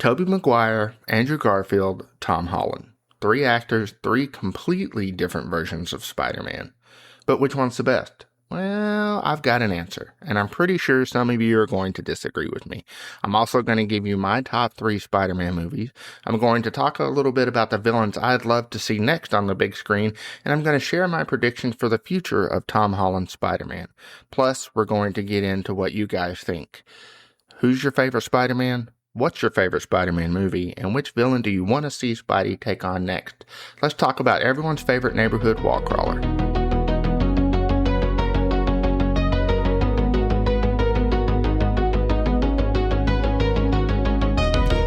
Tobey Maguire, Andrew Garfield, Tom Holland. 3 actors, 3 completely different versions of Spider-Man. But which one's the best? Well, I've got an answer, and I'm pretty sure some of you are going to disagree with me. I'm also going to give you my top 3 Spider-Man movies. I'm going to talk a little bit about the villains I'd love to see next on the big screen, and I'm going to share my predictions for the future of Tom Holland's Spider-Man. Plus, we're going to get into what you guys think. Who's your favorite Spider-Man? What's your favorite Spider-Man movie, and which villain do you want to see Spidey take on next? Let's talk about everyone's favorite neighborhood wall crawler.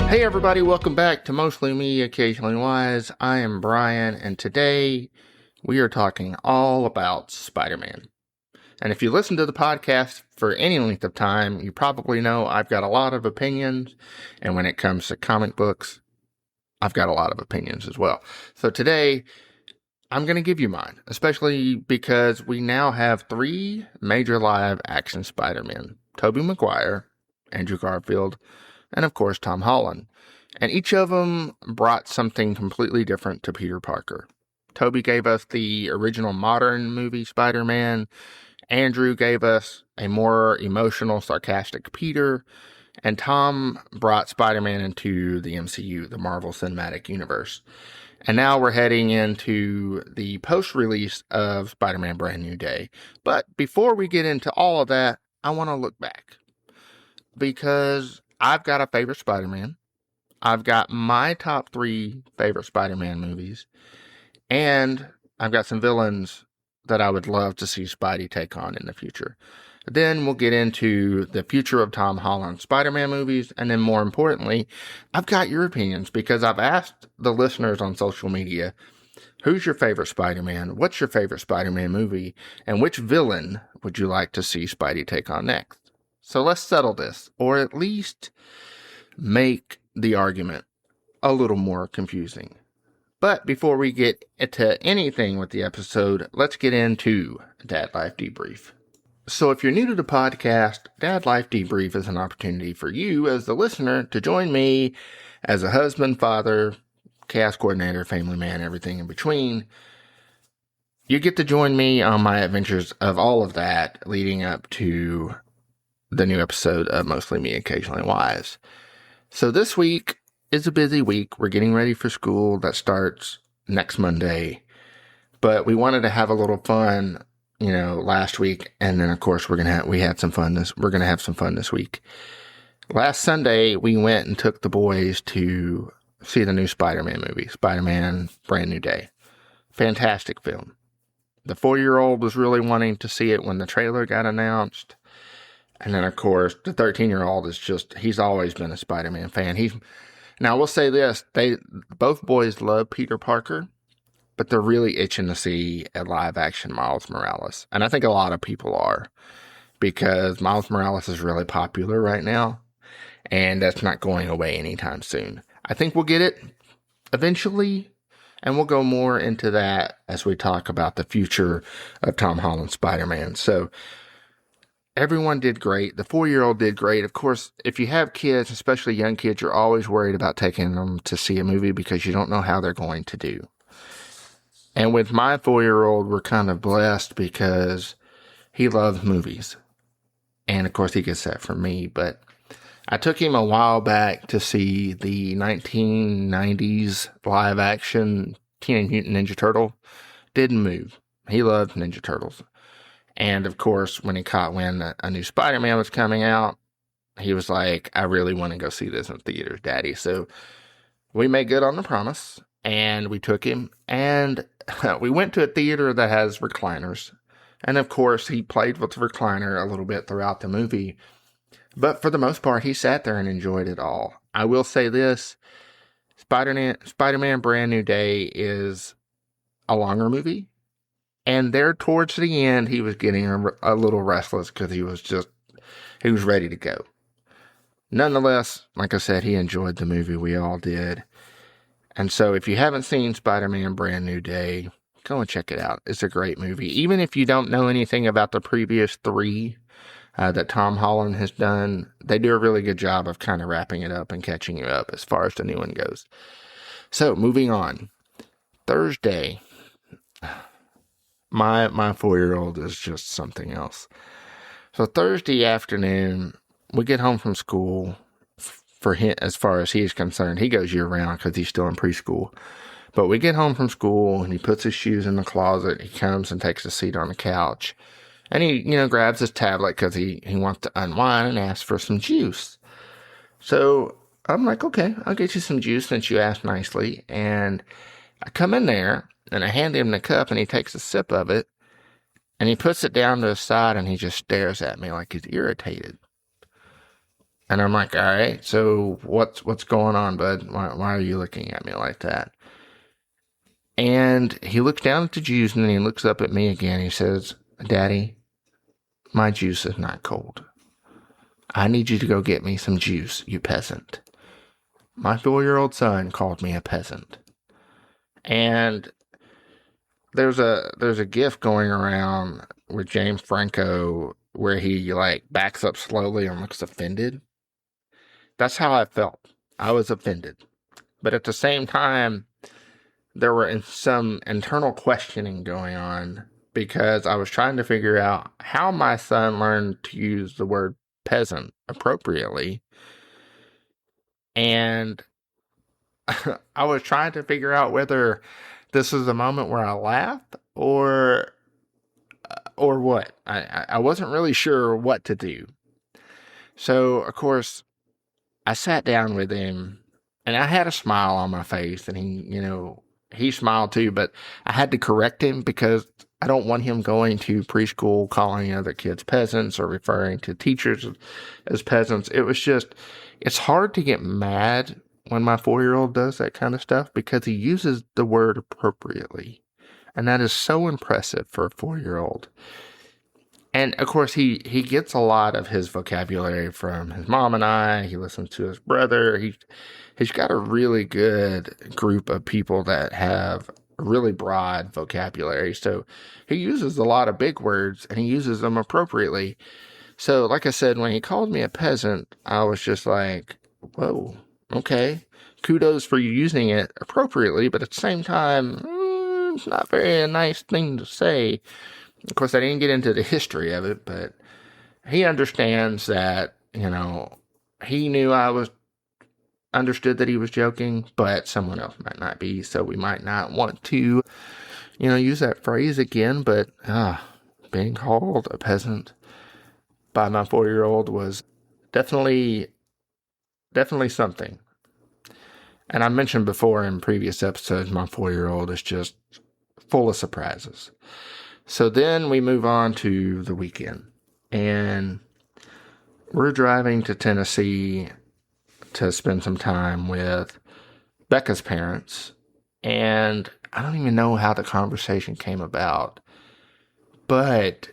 Hey everybody, welcome back to Mostly Me, Occasionally Wise. I am Brian, and today we are talking all about Spider-Man. And if you listen to the podcast for any length of time, you probably know I've got a lot of opinions, and when it comes to comic books, I've got a lot of opinions as well. So today, I'm going to give you mine, especially because we now have 3 major live-action Spider-Men. Tobey Maguire, Andrew Garfield, and of course Tom Holland. And each of them brought something completely different to Peter Parker. Tobey gave us the original modern movie Spider-Man. Andrew gave us a more emotional, sarcastic Peter. And Tom brought Spider-Man into the MCU, the Marvel Cinematic Universe. And now we're heading into the post-release of Spider-Man Brand New Day. But before we get into all of that, I want to look back. Because I've got a favorite Spider-Man. I've got my top 3 favorite Spider-Man movies. And I've got some villains that I would love to see Spidey take on in the future. Then we'll get into the future of Tom Holland's Spider-Man movies. And then more importantly, I've got your opinions because I've asked the listeners on social media, who's your favorite Spider-Man? What's your favorite Spider-Man movie? And which villain would you like to see Spidey take on next? So let's settle this, or at least make the argument a little more confusing. But before we get into anything with the episode, let's get into Dad Life Debrief. So if you're new to the podcast, Dad Life Debrief is an opportunity for you as the listener to join me as a husband, father, chaos coordinator, family man, everything in between. You get to join me on my adventures of all of that leading up to the new episode of Mostly Me, Occasionally Wise. So this week is a busy week. We're getting ready for school that starts next Monday. But we wanted to have a little fun, last week. And then of course we're going to have some fun this week. Last Sunday, we went and took the boys to see the new Spider-Man movie, Spider-Man Brand New Day. Fantastic film. The 4-year-old was really wanting to see it when the trailer got announced. And then, of course, the 13-year-old he's always been a Spider-Man fan. Now, I will say this, both boys love Peter Parker, but they're really itching to see a live-action Miles Morales. And I think a lot of people are, because Miles Morales is really popular right now, and that's not going away anytime soon. I think we'll get it eventually, and we'll go more into that as we talk about the future of Tom Holland's Spider-Man. So, everyone did great. The 4-year-old did great. Of course, if you have kids, especially young kids, you're always worried about taking them to see a movie because you don't know how they're going to do. And with my 4-year-old, we're kind of blessed because he loves movies. And of course, he gets that from me. But I took him a while back to see the 1990s live action Teenage Mutant Ninja Turtle. Didn't move. He loved Ninja Turtles. And, of course, when he caught wind that a new Spider-Man was coming out, he was like, I really want to go see this in theaters, Daddy. So we made good on the promise, and we took him. And we went to a theater that has recliners. And, of course, he played with the recliner a little bit throughout the movie. But for the most part, he sat there and enjoyed it all. I will say this, Spider-Man Brand New Day is a longer movie. And there towards the end, he was getting a little restless because he was ready to go. Nonetheless, like I said, he enjoyed the movie. We all did. And so if you haven't seen Spider-Man Brand New Day, go and check it out. It's a great movie. Even if you don't know anything about the previous 3, that Tom Holland has done. They do a really good job of kind of wrapping it up and catching you up as far as the new one goes. So, moving on. Thursday. My 4-year-old is just something else. So Thursday afternoon, we get home from school. For him, as far as he's concerned, he goes year round because he's still in preschool. But we get home from school and he puts his shoes in the closet. He comes and takes a seat on the couch. And he, grabs his tablet because he wants to unwind and asks for some juice. So I'm like, okay, I'll get you some juice since you asked nicely. And I come in there and I hand him the cup and he takes a sip of it. And he puts it down to his side and he just stares at me like he's irritated. And I'm like, all right, so what's going on, bud? Why are you looking at me like that? And he looks down at the juice and then he looks up at me again. He says, Daddy, my juice is not cold. I need you to go get me some juice, you peasant. My 4-year-old son called me a peasant. And there's a gif going around with James Franco where he backs up slowly and looks offended. That's how I felt. I was offended. But at the same time, there were some internal questioning going on because I was trying to figure out how my son learned to use the word peasant appropriately. And I was trying to figure out whether this is a moment where I laughed or what. I wasn't really sure what to do. So, of course, I sat down with him and I had a smile on my face and he smiled too, but I had to correct him because I don't want him going to preschool calling other kids peasants or referring to teachers as peasants. It's hard to get mad when my 4-year-old does that kind of stuff because he uses the word appropriately. And that is so impressive for a 4-year-old. And, of course, he gets a lot of his vocabulary from his mom and I. He listens to his brother. He's got a really good group of people that have a really broad vocabulary. So he uses a lot of big words, and he uses them appropriately. So, like I said, when he called me a peasant, I was just like, whoa, okay. Kudos for you using it appropriately, but at the same time, it's not very a nice thing to say. Of course, I didn't get into the history of it, but he understands that, he knew understood that he was joking, but someone else might not be, so we might not want to, use that phrase again, but being called a peasant by my 4-year-old was definitely something. And I mentioned before in previous episodes, my 4-year-old is just full of surprises. So then we move on to the weekend, and we're driving to Tennessee to spend some time with Becca's parents, and I don't even know how the conversation came about, but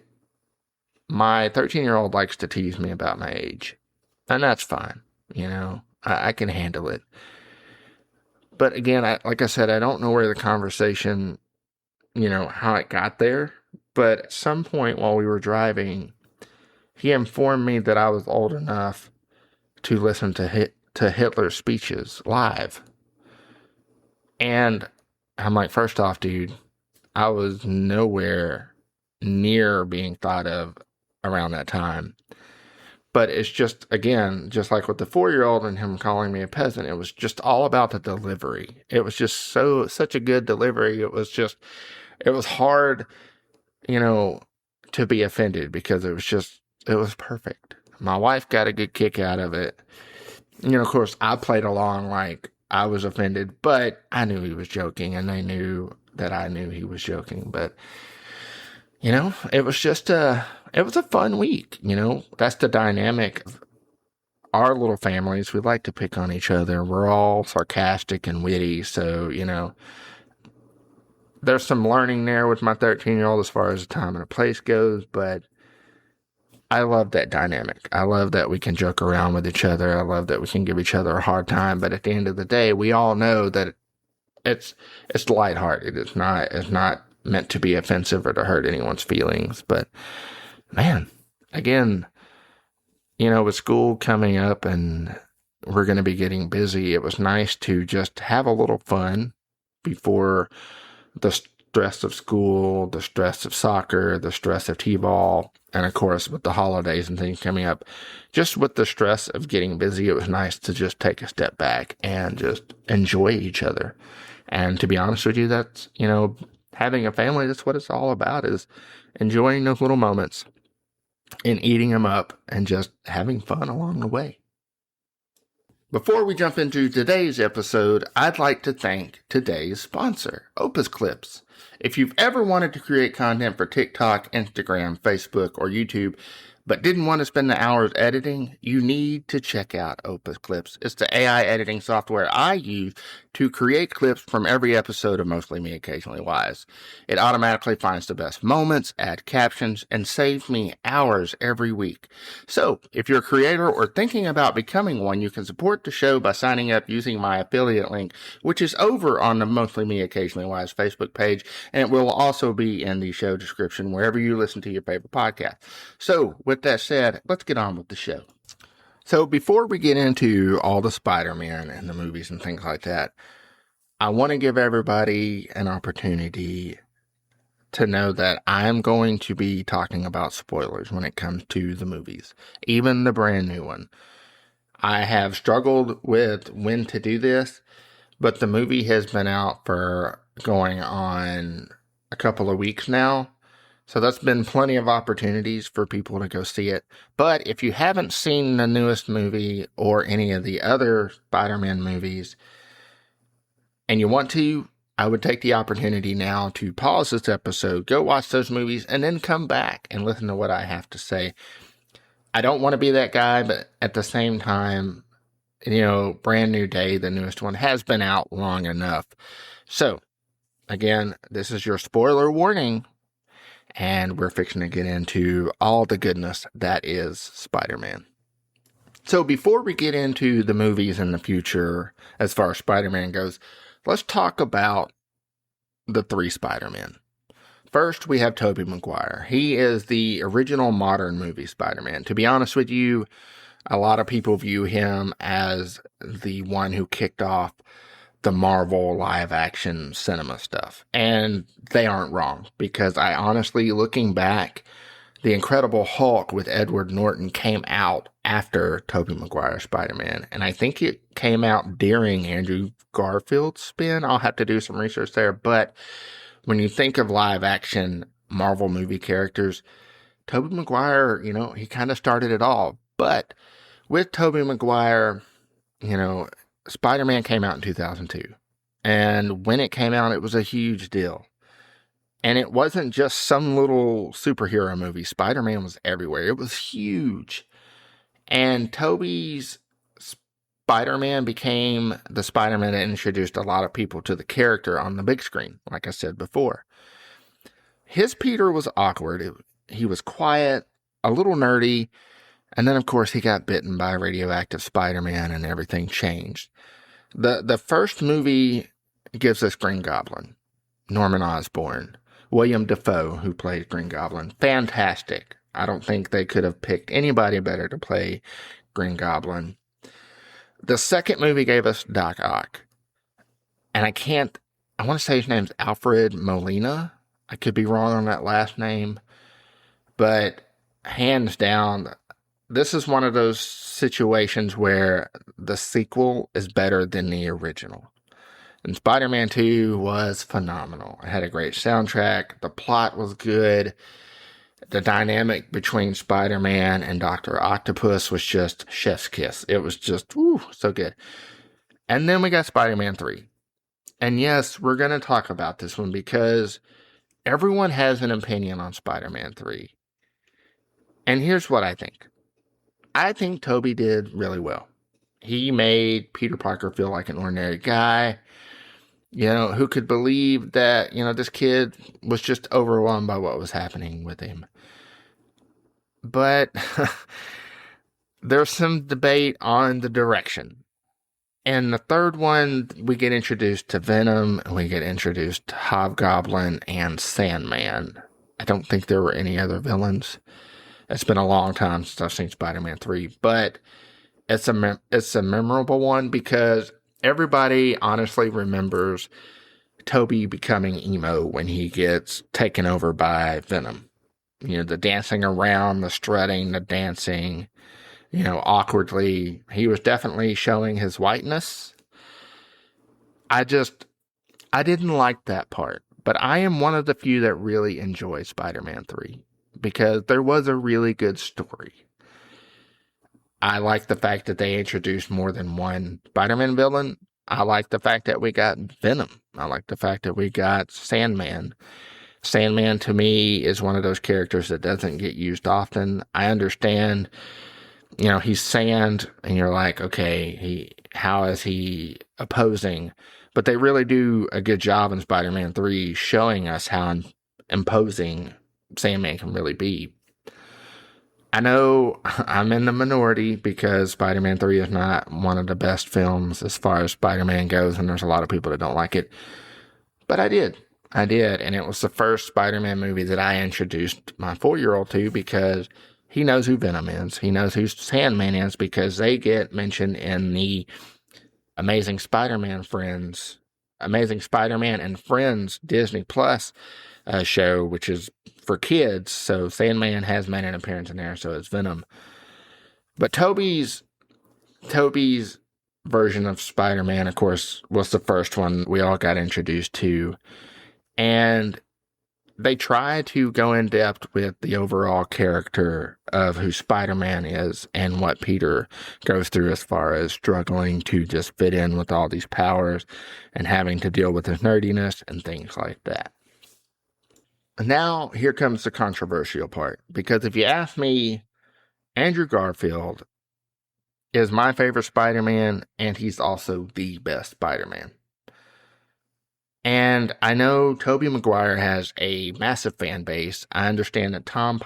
my 13-year-old likes to tease me about my age, and that's fine, I can handle it. But again, like I said, I don't know where the conversation, how it got there. But at some point while we were driving, he informed me that I was old enough to listen to Hitler's speeches live. And I'm like, first off, dude, I was nowhere near being thought of around that time. But it's just, again, just like with the 4-year-old and him calling me a peasant, it was just all about the delivery. It was just such a good delivery. It was hard, to be offended because it was perfect. My wife got a good kick out of it. Of course, I played along like I was offended, but I knew he was joking, and they knew that I knew he was joking. But, it was it was a fun week. That's the dynamic of our little families. We like to pick on each other. We're all sarcastic and witty, so, there's some learning there with my 13-year-old as far as the time and the place goes, but I love that dynamic. I love that we can joke around with each other. I love that we can give each other a hard time, but at the end of the day, we all know that it's lighthearted. It's not meant to be offensive or to hurt anyone's feelings, but man, again, with school coming up and we're going to be getting busy, it was nice to just have a little fun before the stress of school, the stress of soccer, the stress of t-ball, and of course with the holidays and things coming up, just with the stress of getting busy, it was nice to just take a step back and just enjoy each other. And to be honest with you, that's, having a family, that's what it's all about, is enjoying those little moments and eating them up and just having fun along the way. Before we jump into today's episode, I'd like to thank today's sponsor, Opus Clips. If you've ever wanted to create content for TikTok, Instagram, Facebook, or YouTube, but didn't want to spend the hours editing, you need to check out Opus Clips. It's the AI editing software I use to create clips from every episode of Mostly Me, Occasionally Wise. It automatically finds the best moments, adds captions, and saves me hours every week. So, if you're a creator or thinking about becoming one, you can support the show by signing up using my affiliate link, which is over on the Mostly Me, Occasionally Wise Facebook page, and it will also be in the show description wherever you listen to your favorite podcast. So, with that said, let's get on with the show. So before we get into all the Spider-Man and the movies and things like that, I want to give everybody an opportunity to know that I'm going to be talking about spoilers when it comes to the movies, even the brand new one. I have struggled with when to do this, but the movie has been out for going on a couple of weeks now. So that's been plenty of opportunities for people to go see it. But if you haven't seen the newest movie or any of the other Spider-Man movies and you want to, I would take the opportunity now to pause this episode, go watch those movies, and then come back and listen to what I have to say. I don't want to be that guy, but at the same time, Brand New Day, the newest one, has been out long enough. So, again, this is your spoiler warning. And we're fixing to get into all the goodness that is Spider-Man. So before we get into the movies in the future, as far as Spider-Man goes, let's talk about the three Spider-Men. First, we have Tobey Maguire. He is the original modern movie Spider-Man. To be honest with you, a lot of people view him as the one who kicked off the Marvel live-action cinema stuff. And they aren't wrong, because I honestly, looking back, The Incredible Hulk with Edward Norton came out after Tobey Maguire's Spider-Man. And I think it came out during Andrew Garfield's spin. I'll have to do some research there. But when you think of live-action Marvel movie characters, Tobey Maguire, he kind of started it all. But with Tobey Maguire, Spider-Man came out in 2002, and when it came out, it was a huge deal. And it wasn't just some little superhero movie. Spider-Man was everywhere. It was huge. And Tobey's Spider-Man became the Spider-Man that introduced a lot of people to the character on the big screen, like I said before. His Peter was awkward. He was quiet, a little nerdy, and then, of course, he got bitten by a radioactive Spider-Man and everything changed. The first movie gives us Green Goblin, Norman Osborn, William Dafoe, who plays Green Goblin. Fantastic. I don't think they could have picked anybody better to play Green Goblin. The second movie gave us Doc Ock. And I want to say his name's Alfred Molina. I could be wrong on that last name. But hands down, this is one of those situations where the sequel is better than the original. And Spider-Man 2 was phenomenal. It had a great soundtrack. The plot was good. The dynamic between Spider-Man and Dr. Octopus was just chef's kiss. It was just, so good. And then we got Spider-Man 3. And yes, we're going to talk about this one because everyone has an opinion on Spider-Man 3. And here's what I think. I think Tobey did really well. He made Peter Parker feel like an ordinary guy, who could believe that, this kid was just overwhelmed by what was happening with him. But there's some debate on the direction. And the third one, we get introduced to Venom, and we get introduced to Hobgoblin and Sandman. I don't think there were any other villains. It's been a long time since I've seen Spider-Man 3, but it's a memorable one because everybody honestly remembers Tobey becoming emo when he gets taken over by Venom. The dancing around, the strutting, the dancing, awkwardly. He was definitely showing his whiteness. I didn't like that part, but I am one of the few that really enjoy Spider-Man 3 because there was a really good story. I like the fact that they introduced more than one Spider-Man villain. I like the fact that we got Venom. I like the fact that we got Sandman. Sandman, to me, is one of those characters that doesn't get used often. I understand, he's sand, and you're like, okay, how is he opposing? But they really do a good job in Spider-Man 3 showing us how imposing Sandman can really be. I know I'm in the minority because Spider-Man 3 is not one of the best films as far as Spider-Man goes, and there's a lot of people that don't like it. But I did, and it was the first Spider-Man movie that I introduced my 4-year-old to because he knows who Venom is. He knows who Sandman is because they get mentioned in the Amazing Spider-Man and Friends Disney Plus show, which is for kids. So Sandman has made an appearance in there, so it's Venom. But Tobey's version of Spider-Man, of course, was the first one we all got introduced to. And they try to go in depth with the overall character of who Spider-Man is and what Peter goes through as far as struggling to just fit in with all these powers and having to deal with his nerdiness and things like that. Now, here comes the controversial part, because if you ask me, Andrew Garfield is my favorite Spider-Man, and he's also the best Spider-Man. And I know Tobey Maguire has a massive fan base. I understand that Tom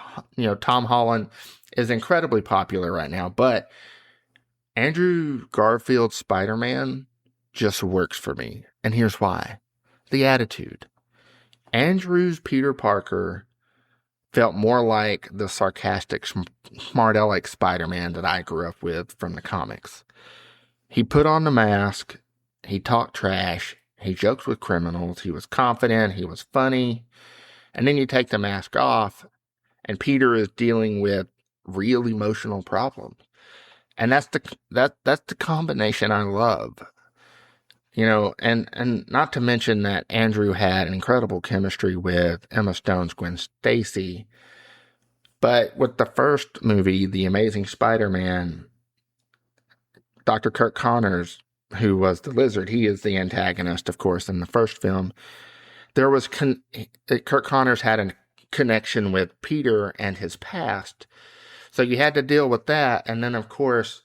Holland is incredibly popular right now, but Andrew Garfield's Spider-Man just works for me. And here's why. The attitude. Andrew's Peter Parker felt more like the sarcastic, smart-aleck Spider-Man that I grew up with from the comics. He put on the mask, he talked trash, he joked with criminals, he was confident, he was funny, and then you take the mask off, and Peter is dealing with real emotional problems. And that's the combination I love. And not to mention that Andrew had incredible chemistry with Emma Stone's Gwen Stacy. But with the first movie, The Amazing Spider-Man, Dr. Kirk Connors, who was the Lizard, he is the antagonist, of course, in the first film. There was Kirk Connors had a connection with Peter and his past. So you had to deal with that. And then, of course,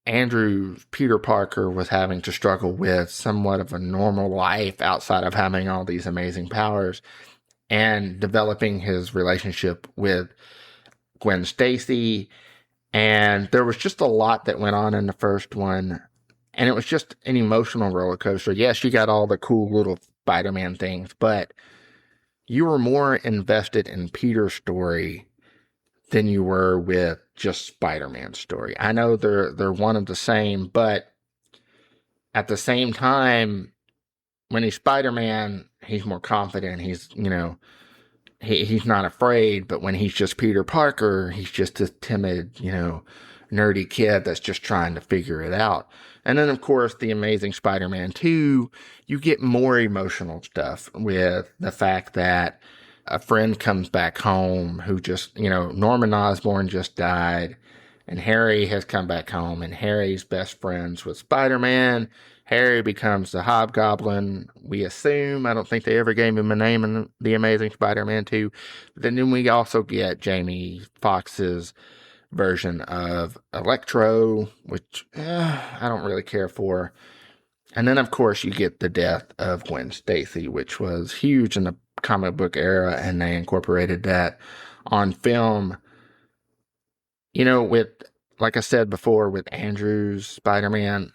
Andrew Peter Parker was having to struggle with somewhat of a normal life outside of having all these amazing powers and developing his relationship with Gwen Stacy. And there was just a lot that went on in the first one. And it was just an emotional roller coaster. Yes, you got all the cool little Spider-Man things, but you were more invested in Peter's story than you were with just Spider-Man's story. I know they're one of the same, but at the same time, when he's Spider-Man, he's more confident. He's not afraid. But when he's just Peter Parker, he's just a timid, nerdy kid that's just trying to figure it out. And then, of course, The Amazing Spider-Man 2, you get more emotional stuff with the fact that a friend comes back home who just, Norman Osborn just died, and Harry has come back home, and Harry's best friends with Spider-Man. Harry becomes the Hobgoblin, we assume. I don't think they ever gave him a name in The Amazing Spider-Man 2. But then we also get Jamie Foxx's version of Electro, which I don't really care for. And then, of course, you get the death of Gwen Stacy, which was huge in the comic book era, and they incorporated that on film. With, like I said before, with Andrew's Spider-Man,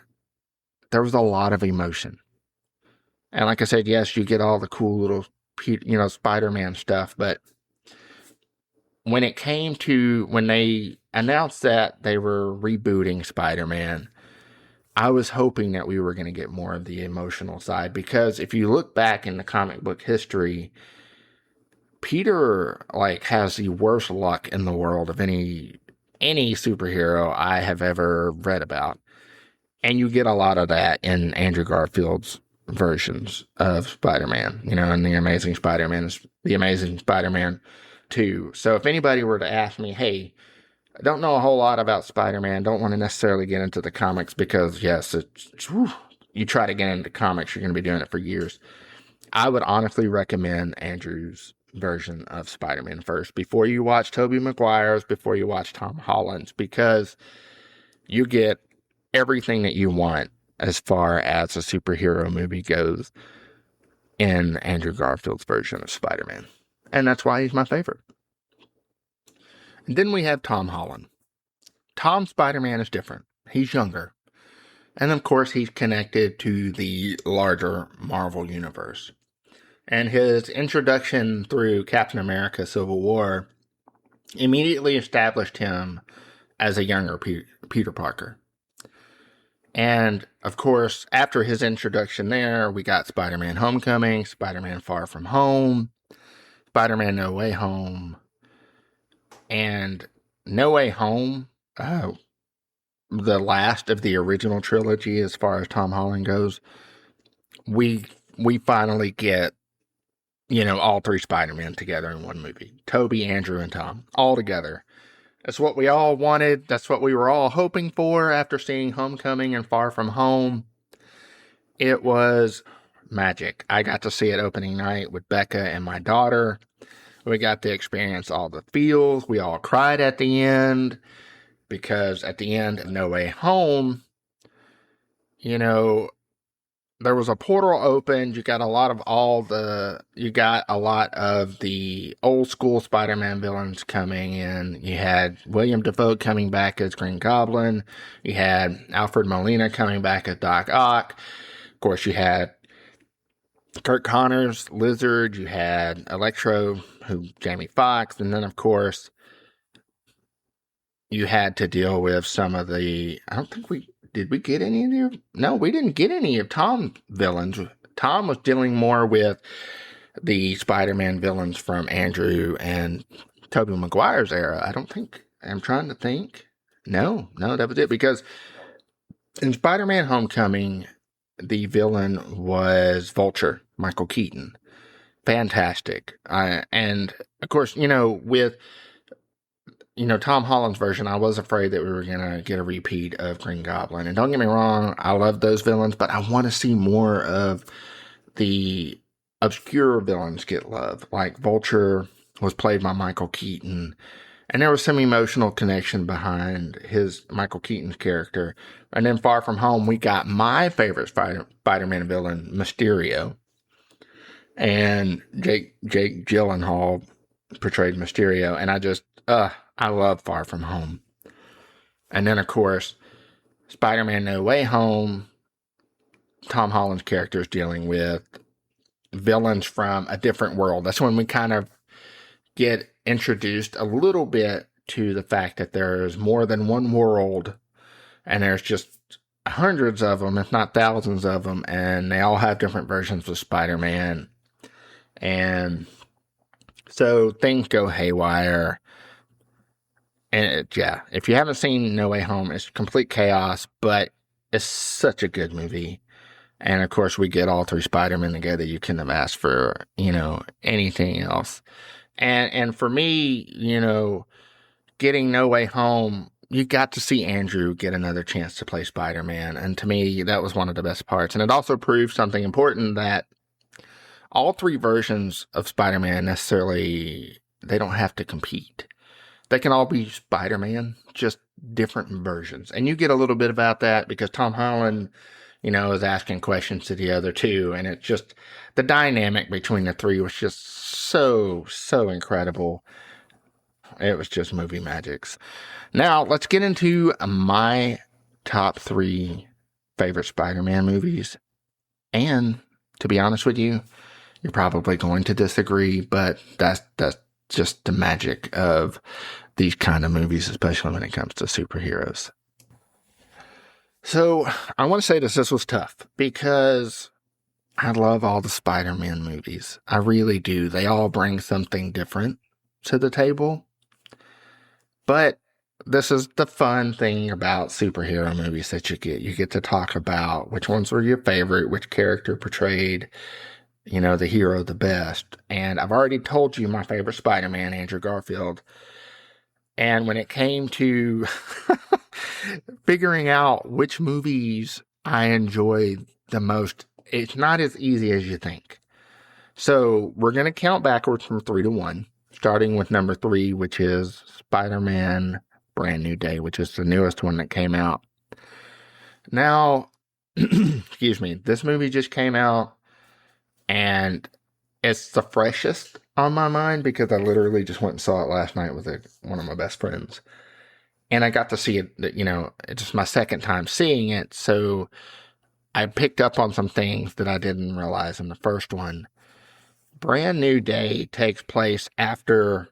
there was a lot of emotion. And like I said, yes, you get all the cool little, Spider-Man stuff, but when they announced that they were rebooting Spider-Man, I was hoping that we were going to get more of the emotional side, because if you look back in the comic book history, Peter has the worst luck in the world of any superhero I have ever read about. And you get a lot of that in Andrew Garfield's versions of Spider-Man, and the Amazing Spider-Man 2. So if anybody were to ask me, hey, I don't know a whole lot about Spider-Man, don't want to necessarily get into the comics, because yes, you try to get into comics, you're going to be doing it for years. I would honestly recommend Andrew's version of Spider-Man first, before you watch Tobey Maguire's, before you watch Tom Holland's, because you get everything that you want as far as a superhero movie goes in Andrew Garfield's version of Spider-Man. And that's why he's my favorite. And then we have Tom Holland. Tom's Spider-Man is different. He's younger. And of course, he's connected to the larger Marvel universe. And his introduction through Captain America Civil War immediately established him as a younger Peter Parker. And, of course, after his introduction there, we got Spider-Man Homecoming, Spider-Man Far From Home, Spider-Man No Way Home. And No Way Home, the last of the original trilogy as far as Tom Holland goes, we finally get, all three Spider-Man together in one movie. Tobey, Andrew, and Tom, all together. That's what we all wanted. That's what we were all hoping for after seeing Homecoming and Far From Home. It was magic. I got to see it opening night with Becca and my daughter. We got to experience all the feels. We all cried at the end, because at the end of No Way Home, there was a portal opened. You got a lot of the old school Spider-Man villains coming in. You had William Dafoe coming back as Green Goblin. You had Alfred Molina coming back as Doc Ock. Of course, you had Kurt Connors, Lizard. You had Electro, Jamie Foxx. And then, of course, you had to deal with some of the... Did we get any of the... No, we didn't get any of Tom's villains. Tom was dealing more with the Spider-Man villains from Andrew and Tobey Maguire's era. I'm trying to think. No, that was it. Because in Spider-Man Homecoming, the villain was Vulture, Michael Keaton. Fantastic. And, of course, with... Tom Holland's version, I was afraid that we were going to get a repeat of Green Goblin. And don't get me wrong, I love those villains, but I want to see more of the obscure villains get love. Like Vulture was played by Michael Keaton, and there was some emotional connection behind Michael Keaton's character. And then Far From Home, we got my favorite Spider-Man villain, Mysterio. And Jake Gyllenhaal portrayed Mysterio, and I love Far From Home. And then, of course, Spider-Man No Way Home, Tom Holland's character is dealing with villains from a different world. That's when we kind of get introduced a little bit to the fact that there's more than one world, and there's just hundreds of them, if not thousands of them, and they all have different versions of Spider-Man. And so things go haywire. And if you haven't seen No Way Home, it's complete chaos, but it's such a good movie. And of course, we get all three Spider-Men together. You couldn't have asked for, anything else. And for me, getting No Way Home, you got to see Andrew get another chance to play Spider-Man. And to me, that was one of the best parts. And it also proved something important, that all three versions of Spider-Man they don't have to compete. They can all be Spider-Man, just different versions. And you get a little bit about that because Tom Holland, is asking questions to the other two. And it's just, the dynamic between the three was just so incredible. It was just movie magics. Now, let's get into my top 3 favorite Spider-Man movies. And to be honest with you, you're probably going to disagree, but that's just the magic of these kind of movies, especially when it comes to superheroes. So I want to say this was tough because I love all the Spider-Man movies. I really do. They all bring something different to the table. But this is the fun thing about superhero movies that you get. You get to talk about which ones were your favorite, which character portrayed, the hero the best. And I've already told you my favorite Spider-Man, Andrew Garfield. And when it came to figuring out which movies I enjoy the most, it's not as easy as you think. So we're going to count backwards from 3 to 1, starting with number 3, which is Spider-Man Brand New Day, which is the newest one that came out. Now, excuse me, this movie just came out, and it's the freshest on my mind because I literally just went and saw it last night with one of my best friends. And I got to see it, it's just my second time seeing it, so I picked up on some things that I didn't realize in the first one. Brand New Day takes place after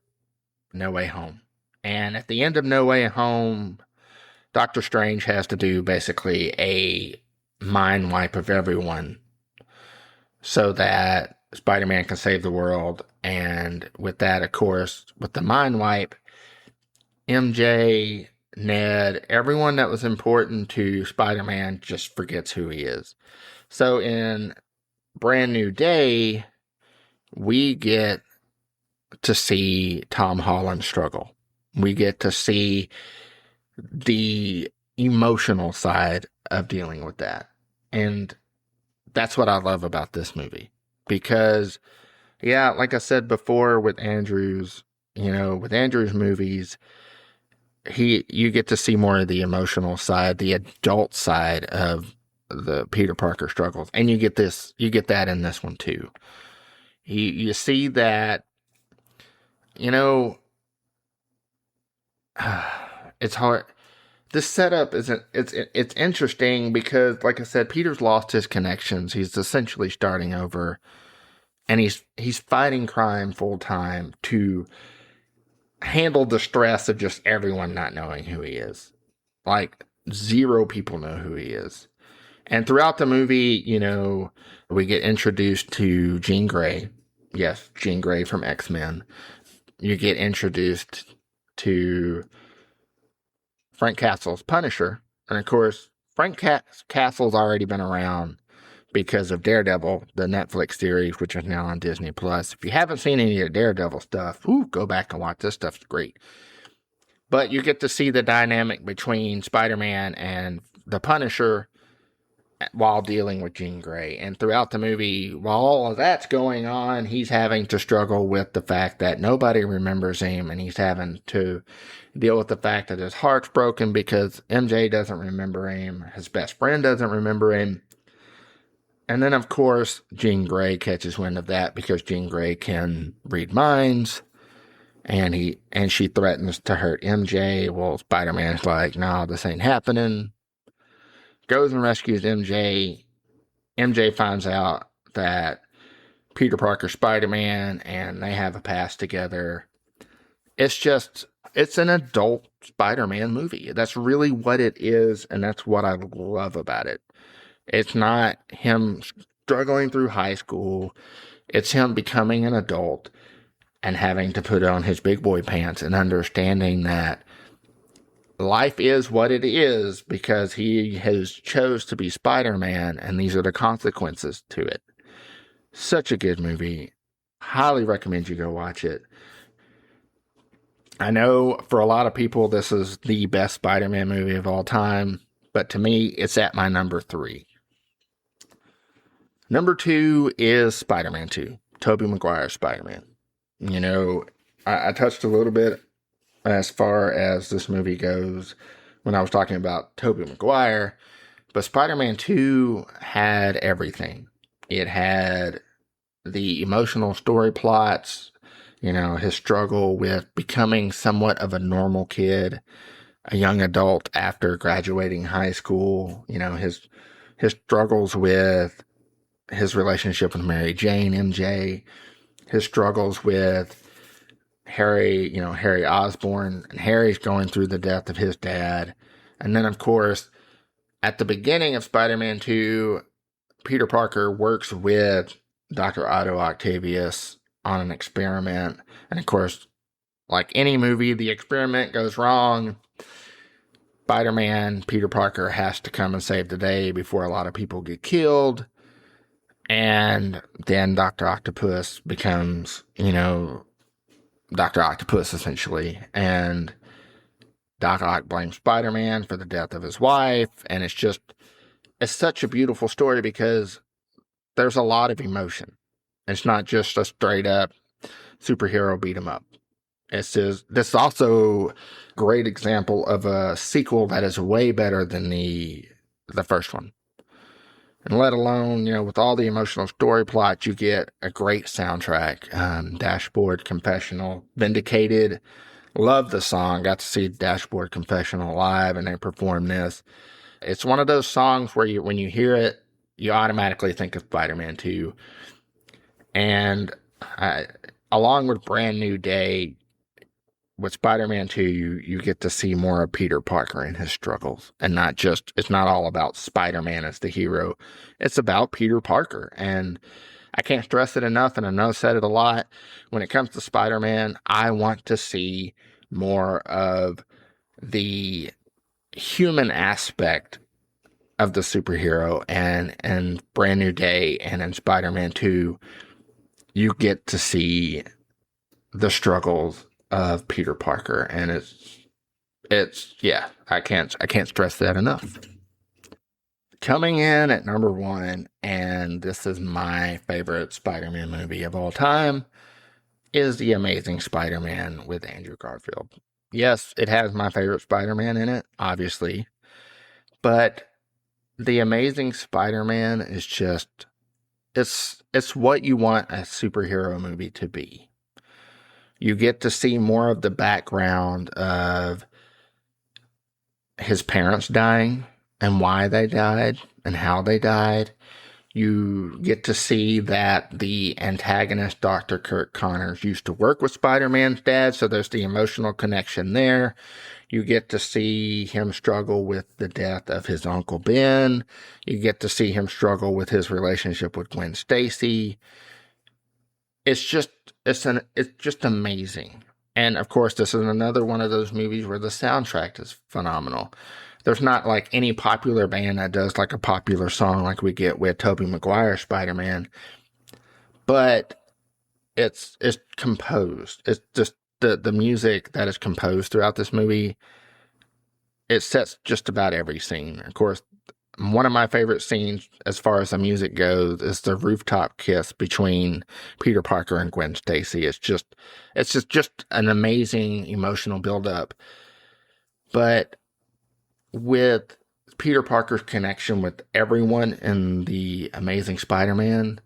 No Way Home. And at the end of No Way Home, Doctor Strange has to do basically a mind wipe of everyone so that Spider-Man can save the world. And with that, of course, with the mind wipe, MJ, Ned, everyone that was important to Spider-Man just forgets who he is. So in Brand New Day, we get to see Tom Holland struggle. We get to see the emotional side of dealing with that. And that's what I love about this movie. Because, yeah, like I said before with Andrew's movies, you get to see more of the emotional side, the adult side of the Peter Parker struggles. And you get that in this one too. You see that, it's hard. This setup it's interesting because, like I said, Peter's lost his connections. He's essentially starting over, and he's fighting crime full time to handle the stress of just everyone not knowing who he is. Like, 0 people know who he is. And throughout the movie, we get introduced to Jean Grey. Yes, Jean Grey from X-Men. You get introduced to Frank Castle's Punisher. And of course, Frank Castle's already been around because of Daredevil, the Netflix series, which is now on Disney+. If you haven't seen any of the Daredevil stuff, go back and watch. This stuff's great. But you get to see the dynamic between Spider-Man and the Punisher while dealing with Jean Grey. And throughout the movie, while all of that's going on, he's having to struggle with the fact that nobody remembers him, and he's having to deal with the fact that his heart's broken because MJ doesn't remember him, his best friend doesn't remember him. And then, of course, Jean Grey catches wind of that because Jean Grey can read minds, and she threatens to hurt MJ. Well, Spider-Man's like, no, this ain't happening. Goes and rescues MJ. MJ finds out that Peter Parker's Spider-Man, and they have a past together. It's an adult Spider-Man movie. That's really what it is, and that's what I love about it. It's not him struggling through high school. It's him becoming an adult and having to put on his big boy pants and understanding that life is what it is because he has chose to be Spider-Man, and these are the consequences to it. Such a good movie. Highly recommend you go watch it. I know for a lot of people this is the best Spider-Man movie of all time, but to me it's at my number 3. Number 2 is Spider-Man 2, Tobey Maguire's Spider-Man. I touched a little bit as far as this movie goes when I was talking about Tobey Maguire, but Spider-Man 2 had everything. It had the emotional story plots, his struggle with becoming somewhat of a normal kid, a young adult after graduating high school, his struggles with his relationship with Mary Jane, MJ, his struggles with Harry Osborn, and Harry's going through the death of his dad. And then, of course, at the beginning of Spider-Man 2, Peter Parker works with Dr. Otto Octavius on an experiment. And, of course, like any movie, the experiment goes wrong. Spider-Man, Peter Parker, has to come and save the day before a lot of people get killed. And then Dr. Octopus becomes, Dr. Octopus, essentially. And Doc Ock blames Spider-Man for the death of his wife. And it's such a beautiful story because there's a lot of emotion. It's not just a straight up superhero beat 'em up. This is also a great example of a sequel that is way better than the first one. And let alone, with all the emotional story plots, you get a great soundtrack. Dashboard Confessional, Vindicated. Love the song. Got to see Dashboard Confessional live, and they performed this. It's one of those songs where when you hear it, you automatically think of Spider-Man 2. And along with Brand New Day, with Spider-Man 2, you get to see more of Peter Parker and his struggles. And it's not all about Spider-Man as the hero. It's about Peter Parker. And I can't stress it enough, and I know I said it a lot. When it comes to Spider-Man, I want to see more of the human aspect of the superhero. And Brand New Day and in Spider-Man 2, you get to see the struggles of Peter Parker, and I can't stress that enough. Coming in at number 1, and this is my favorite Spider-Man movie of all time, is The Amazing Spider-Man with Andrew Garfield. Yes, it has my favorite Spider-Man in it, obviously, but The Amazing Spider-Man is just, it's what you want a superhero movie to be. You get to see more of the background of his parents dying and why they died and how they died. You get to see that the antagonist, Dr. Kirk Connors, used to work with Spider-Man's dad, so there's the emotional connection there. You get to see him struggle with the death of his Uncle Ben. You get to see him struggle with his relationship with Gwen Stacy. It's just amazing. And of course, this is another one of those movies where the soundtrack is phenomenal. There's not like any popular band that does like a popular song like we get with Tobey Maguire Spider-Man, but it's composed. It's just the music that is composed throughout this movie. It sets just about every scene. Of course, one of my favorite scenes as far as the music goes is the rooftop kiss between Peter Parker and Gwen Stacy. It's just an amazing emotional buildup. But with Peter Parker's connection with everyone in The Amazing Spider-Man,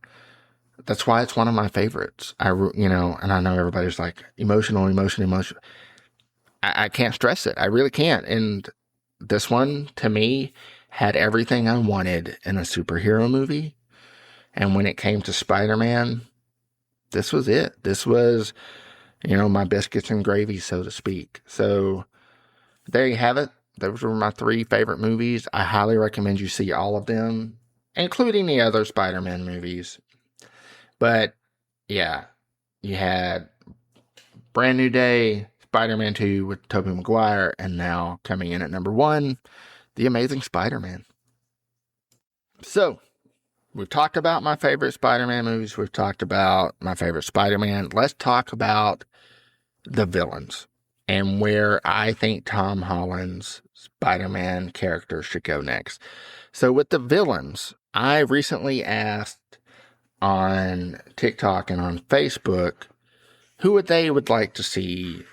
that's why it's one of my favorites. And I know everybody's like, emotional. I can't stress it. I really can't. And this one, to me, had everything I wanted in a superhero movie. And when it came to Spider-Man, this was it. This was, my biscuits and gravy, so to speak. So there you have it. Those were my 3 favorite movies. I highly recommend you see all of them, including the other Spider-Man movies. But yeah, you had Brand New Day, Spider-Man 2 with Tobey Maguire, and now coming in at number 1, The Amazing Spider-Man. So, we've talked about my favorite Spider-Man movies. We've talked about my favorite Spider-Man. Let's talk about the villains and where I think Tom Holland's Spider-Man character should go next. So, with the villains, I recently asked on TikTok and on Facebook who they would like to see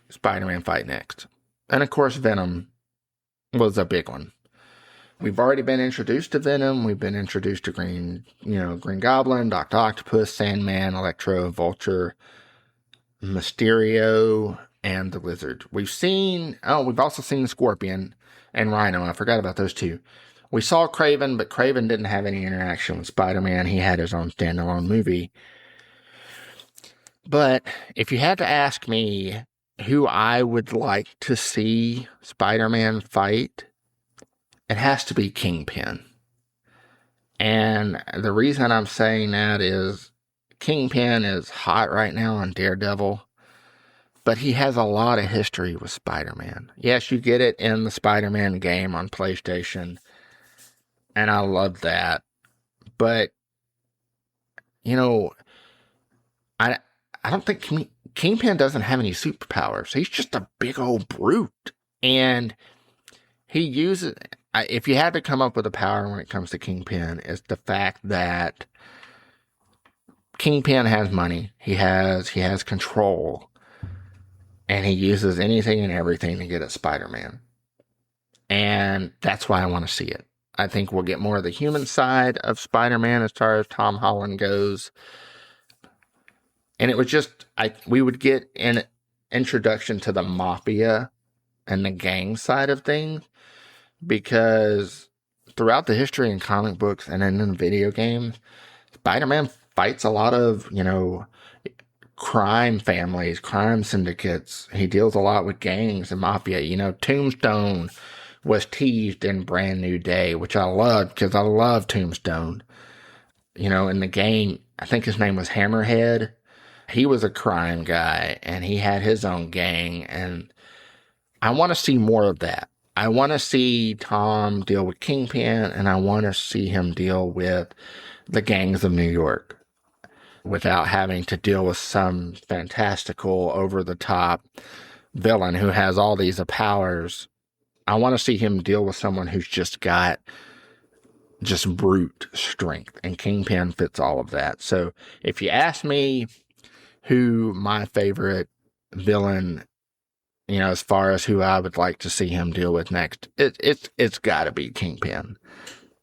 Spider-Man fight next. And of course, Venom was a big one. We've already been introduced to Venom. We've been introduced to Green Goblin, Dr. Octopus, Sandman, Electro, Vulture, Mysterio, and the Lizard. We've also seen Scorpion and Rhino. I forgot about those 2. We saw Kraven, but Kraven didn't have any interaction with Spider-Man. He had his own standalone movie. But if you had to ask me who I would like to see Spider-Man fight, it has to be Kingpin. And the reason I'm saying that is Kingpin is hot right now on Daredevil, but he has a lot of history with Spider-Man. Yes, you get it in the Spider-Man game on PlayStation, and I love that. But, you know, I don't think Kingpin doesn't have any superpowers. He's just a big old brute. And he uses, if you had to come up with a power when it comes to Kingpin, it's the fact that Kingpin has money. He has control. And he uses anything and everything to get at Spider-Man. And that's why I want to see it. I think we'll get more of the human side of Spider-Man as far as Tom Holland goes. And it was just, we would get an introduction to the mafia and the gang side of things, because throughout the history in comic books and in the video games, Spider-Man fights a lot of, crime families, crime syndicates. He deals a lot with gangs and mafia. Tombstone was teased in Brand New Day, which I loved because I love Tombstone. In the game, I think his name was Hammerhead. He was a crime guy, and he had his own gang, and I want to see more of that. I want to see Tom deal with Kingpin, and I want to see him deal with the gangs of New York without having to deal with some fantastical, over-the-top villain who has all these powers. I want to see him deal with someone who's just got just brute strength, and Kingpin fits all of that. So if you ask me who my favorite villain, as far as who I would like to see him deal with next, it's got to be Kingpin.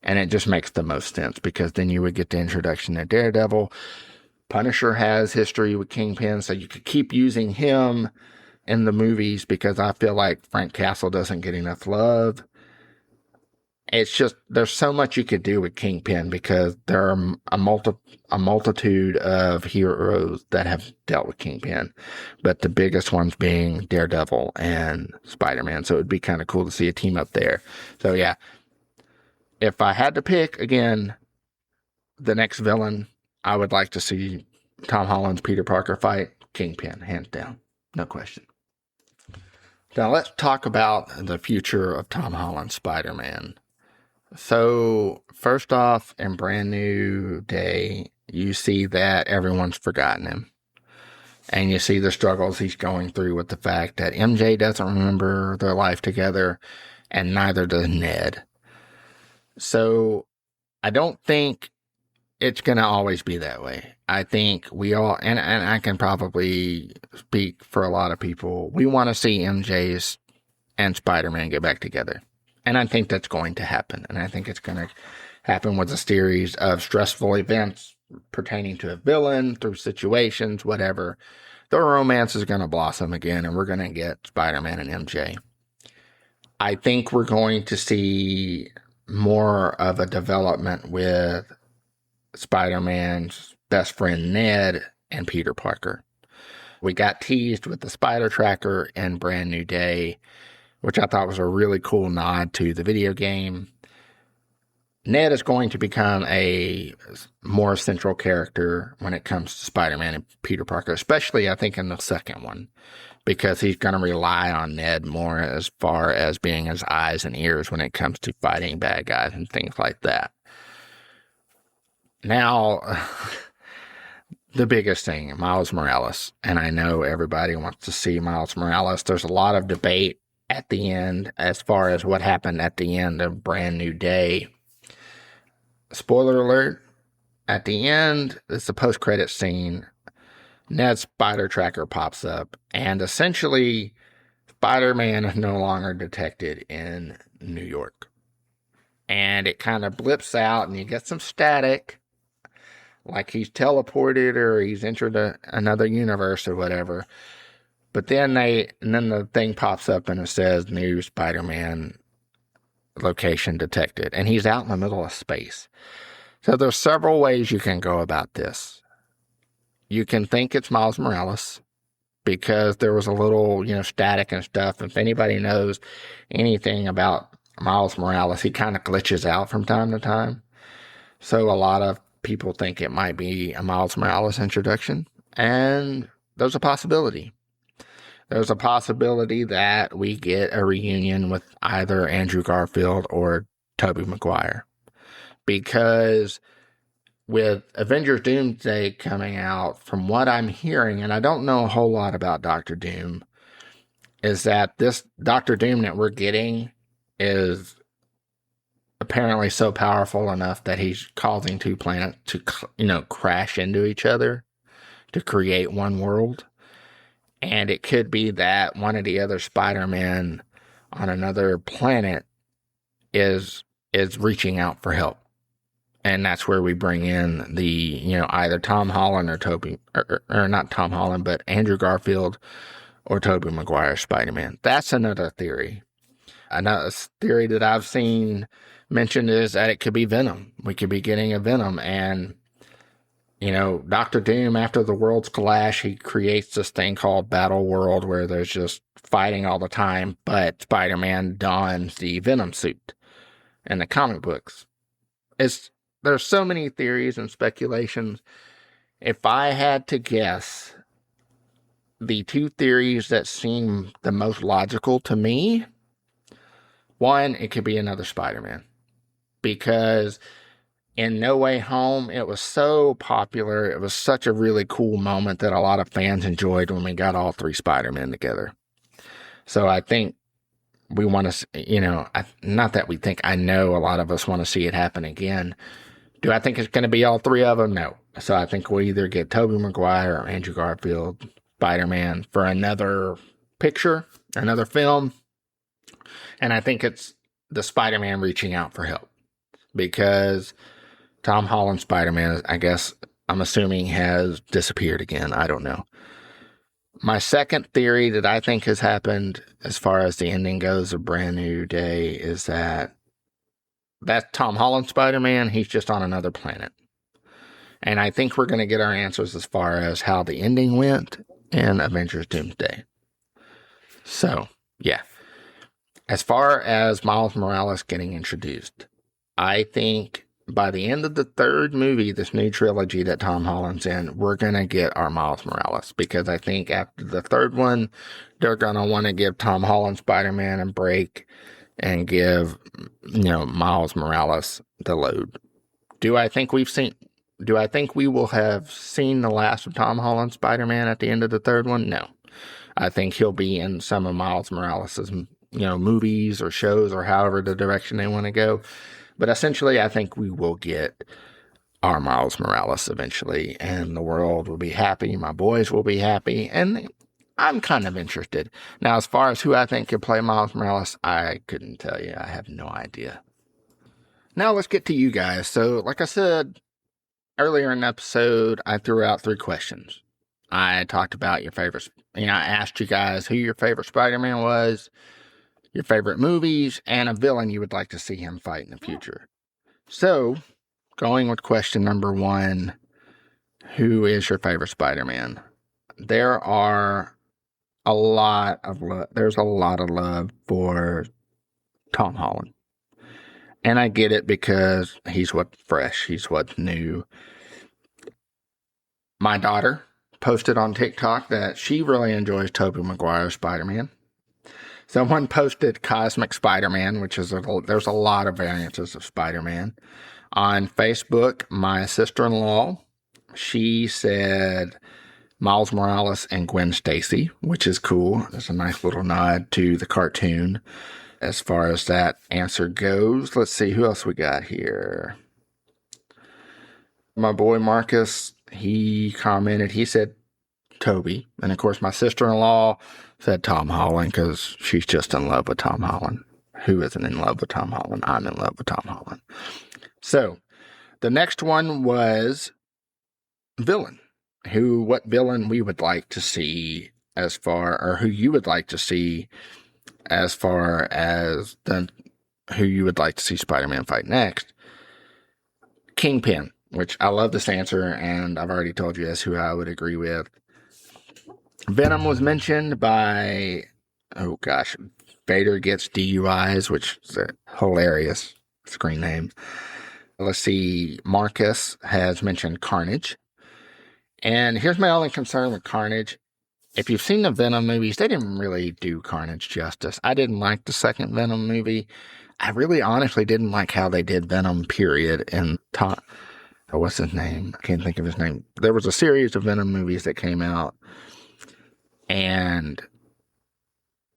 And it just makes the most sense, because then you would get the introduction to Daredevil. Punisher has history with Kingpin, so you could keep using him in the movies, because I feel like Frank Castle doesn't get enough love. It's just, there's so much you could do with Kingpin, because there are a multitude of heroes that have dealt with Kingpin, but the biggest ones being Daredevil and Spider-Man. So it would be kind of cool to see a team up there. So yeah, if I had to pick again, the next villain, I would like to see Tom Holland's Peter Parker fight Kingpin, hands down, no question. Now let's talk about the future of Tom Holland's Spider-Man. So, first off, in Brand New Day, you see that everyone's forgotten him. And you see the struggles he's going through with the fact that MJ doesn't remember their life together, and neither does Ned. So, I don't think it's going to always be that way. I think we all, and I can probably speak for a lot of people, we want to see MJ's and Spider-Man get back together. And I think that's going to happen. And I think it's going to happen with a series of stressful events pertaining to a villain, through situations, whatever. The romance is going to blossom again, and we're going to get Spider-Man and MJ. I think we're going to see more of a development with Spider-Man's best friend Ned and Peter Parker. We got teased with the Spider Tracker in Brand New Day, which I thought was a really cool nod to the video game. Ned is going to become a more central character when it comes to Spider-Man and Peter Parker, especially I think in the second one, because he's going to rely on Ned more as far as being his eyes and ears when it comes to fighting bad guys and things like that. Now, the biggest thing, Miles Morales, and I know everybody wants to see Miles Morales. There's a lot of debate at the end as far as what happened at the end of Brand New Day. Spoiler alert, at the end, it's a post-credit scene. Ned's Spider Tracker pops up, and essentially, Spider-Man is no longer detected in New York. And it kind of blips out, and you get some static, like he's teleported or he's entered another universe or whatever. But then the thing pops up and it says new Spider-Man location detected, and he's out in the middle of space. So there's several ways you can go about this. you can think it's Miles Morales because there was a little, static and stuff. If anybody knows anything about Miles Morales, he kind of glitches out from time to time. So a lot of people think it might be a Miles Morales introduction. And there's a possibility. There's a possibility that we get a reunion with either Andrew Garfield or Tobey Maguire. Because with Avengers Doomsday coming out, from what I'm hearing, and I don't know a whole lot about Doctor Doom, is that this Doctor Doom that we're getting is apparently so powerful enough that he's causing two planets to, crash into each other to create one world. And it could be that one of the other Spider-Men on another planet is reaching out for help. And that's where we bring in the, either Tom Holland or Tobey, or not Tom Holland, but Andrew Garfield or Tobey Maguire Spider-Man. That's another theory. Another theory that I've seen mentioned is that it could be Venom. We could be getting a Venom. And, Dr. Doom, after the worlds clash, he creates this thing called Battle World where there's just fighting all the time. But Spider-Man dons the Venom suit in the comic books. There's so many theories and speculations. If I had to guess, the two theories that seem the most logical to me, one, it could be another Spider-Man. Because in No Way Home, it was so popular. It was such a really cool moment that a lot of fans enjoyed when we got all three Spider-Men together. So I think we want to, not that we think, I know a lot of us want to see it happen again. Do I think it's going to be all three of them? No. So I think we'll either get Tobey Maguire or Andrew Garfield, Spider-Man, for another picture, another film. And I think it's the Spider-Man reaching out for help. Because Tom Holland Spider-Man, I guess, I'm assuming, has disappeared again. I don't know. My second theory that I think has happened as far as the ending goes of Brand New Day is that Tom Holland Spider-Man, he's just on another planet. And I think we're going to get our answers as far as how the ending went in Avengers Doomsday. So, yeah. As far as Miles Morales getting introduced, I think by the end of the third movie, this new trilogy that Tom Holland's in, we're going to get our Miles Morales. Because I think after the third one, they're going to want to give Tom Holland Spider-Man a break and give, Miles Morales the load. Do I think we will have seen the last of Tom Holland Spider-Man at the end of the third one? No. I think he'll be in some of Miles Morales' movies or shows or however the direction they want to go. But essentially, I think we will get our Miles Morales eventually, and the world will be happy. My boys will be happy, and I'm kind of interested. Now, as far as who I think could play Miles Morales, I couldn't tell you. I have no idea. Now, let's get to you guys. So, like I said earlier in the episode, I threw out 3 questions. I talked about your favorites. I asked you guys who your favorite Spider-Man was, your favorite movies, and a villain you would like to see him fight in the future. So, going with question number 1, who is your favorite Spider-Man? There's a lot of love for Tom Holland. And I get it because he's what's fresh, he's what's new. My daughter posted on TikTok that she really enjoys Tobey Maguire's Spider-Man. Someone posted Cosmic Spider-Man, which is there's a lot of variances of Spider-Man. On Facebook, my sister-in-law, she said Miles Morales and Gwen Stacy, which is cool. There's a nice little nod to the cartoon as far as that answer goes. Let's see, who else we got here? My boy Marcus, he commented, he said Tobey. And of course, my sister-in-law said Tom Holland because she's just in love with Tom Holland. Who isn't in love with Tom Holland? I'm in love with Tom Holland. So, the next one was villain. What villain we would like to see or who you would like to see as far as who you would like to see Spider-Man fight next. Kingpin. which I love this answer, and I've already told you that's who I would agree with. Venom was mentioned by, oh gosh, Vader Gets DUIs, which is a hilarious screen name. Let's see, Marcus has mentioned Carnage. And here's my only concern with Carnage. If you've seen the Venom movies, they didn't really do Carnage justice. I didn't like the second Venom movie. I really honestly didn't like how they did Venom, period. And what's his name? I can't think of his name. There was a series of Venom movies that came out, and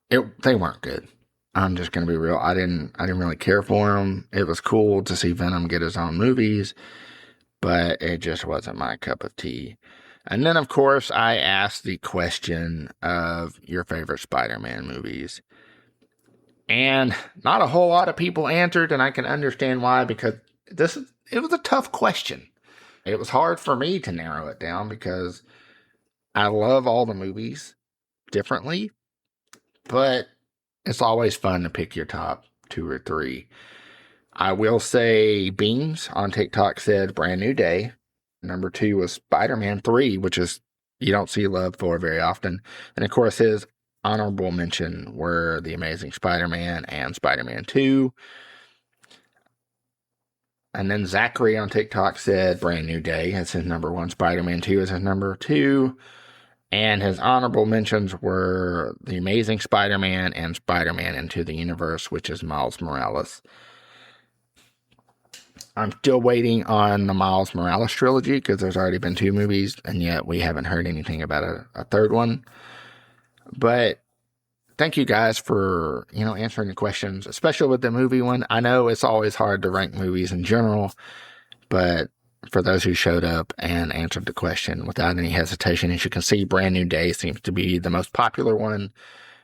they weren't good. I'm just going to be real. I didn't really care for them. It was cool to see Venom get his own movies, but it just wasn't my cup of tea. And then, of course, I asked the question of your favorite Spider-Man movies. And not a whole lot of people answered, and I can understand why, because it was a tough question. It was hard for me to narrow it down because I love all the movies differently, but it's always fun to pick your top 2 or 3. I will say Beans on TikTok said Brand New Day. Number 2 was Spider-Man 3, which is you don't see love for very often. And of course, his honorable mention were The Amazing Spider-Man and Spider-Man 2. And then Zachary on TikTok said Brand New Day as his number 1. Spider-Man 2 is his number 2. And his honorable mentions were The Amazing Spider-Man and Spider-Man Into the Universe, which is Miles Morales. I'm still waiting on the Miles Morales trilogy because there's already been 2 movies, and yet we haven't heard anything about a third one. But thank you guys for, answering the questions, especially with the movie one. I know it's always hard to rank movies in general, but for those who showed up and answered the question without any hesitation, as you can see, Brand New Day seems to be the most popular one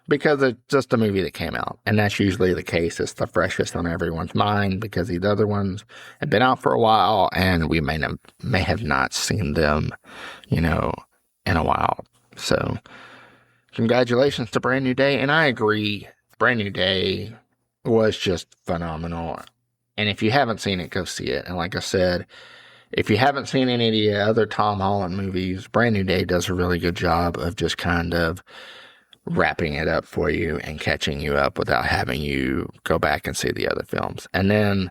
because it's just a movie that came out. And that's usually the case. It's the freshest on everyone's mind because these other ones have been out for a while and we may have not seen them, in a while. So congratulations to Brand New Day. And I agree, Brand New Day was just phenomenal. And if you haven't seen it, go see it. And like I said, if you haven't seen any of the other Tom Holland movies, Brand New Day does a really good job of just kind of wrapping it up for you and catching you up without having you go back and see the other films. And then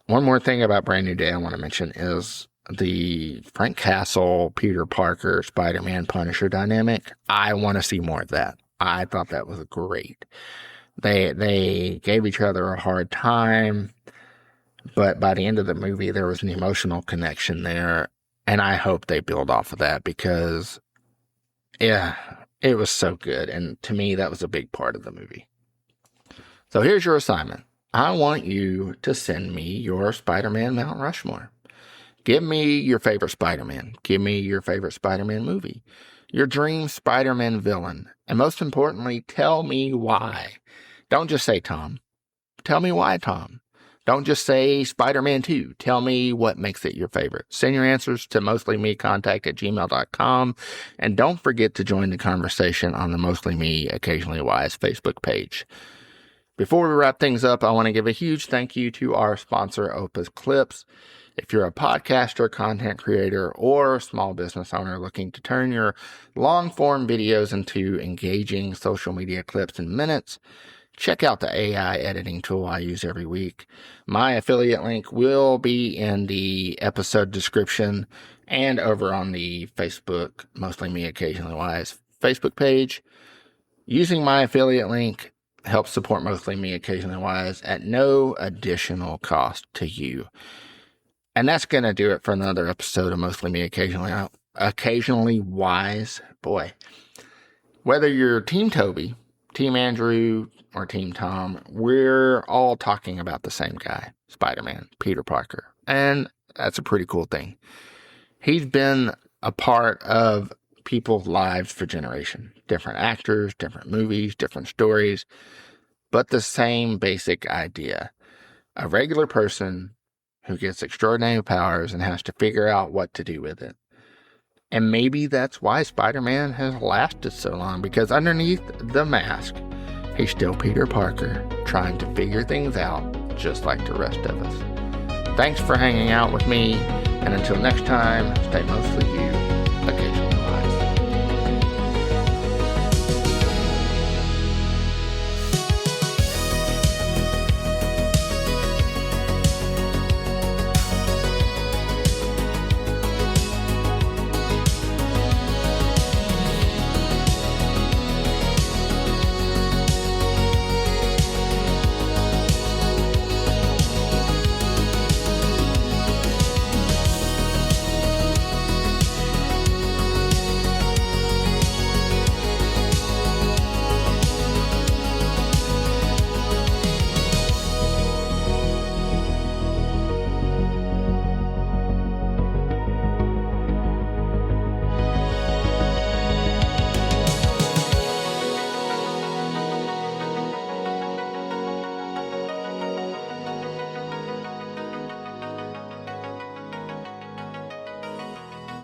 one more thing about Brand New Day I want to mention is the Frank Castle, Peter Parker, Spider-Man, Punisher dynamic. I want to see more of that. I thought that was great. They gave each other a hard time, but by the end of the movie, there was an emotional connection there, and I hope they build off of that because, yeah, it was so good, and to me, that was a big part of the movie. So here's your assignment. I want you to send me your Spider-Man Mount Rushmore. Give me your favorite Spider-Man. Give me your favorite Spider-Man movie. Your dream Spider-Man villain. And most importantly, tell me why. Don't just say Tom. Tell me why Tom. Don't just say Spider-Man 2. Tell me what makes it your favorite. Send your answers to mostlymecontact@gmail.com. And don't forget to join the conversation on the Mostly Me, Occasionally Wise Facebook page. Before we wrap things up, I want to give a huge thank you to our sponsor, Opus Clips. If you're a podcaster, content creator, or small business owner looking to turn your long-form videos into engaging social media clips in minutes, check out the AI editing tool I use every week. My affiliate link will be in the episode description and over on the Facebook, Mostly Me Occasionally Wise Facebook page. Using my affiliate link helps support Mostly Me Occasionally Wise at no additional cost to you. And that's going to do it for another episode of Mostly Me Occasionally Wise. Boy, whether you're Team Tobey, Team Andrew, or Team Tom, we're all talking about the same guy, Spider-Man, Peter Parker. And that's a pretty cool thing. He's been a part of people's lives for generations. Different actors, different movies, different stories, but the same basic idea. A regular person who gets extraordinary powers and has to figure out what to do with it. And maybe that's why Spider-Man has lasted so long, because underneath the mask, he's still Peter Parker, trying to figure things out just like the rest of us. Thanks for hanging out with me, and until next time, stay mostly you, occasionally.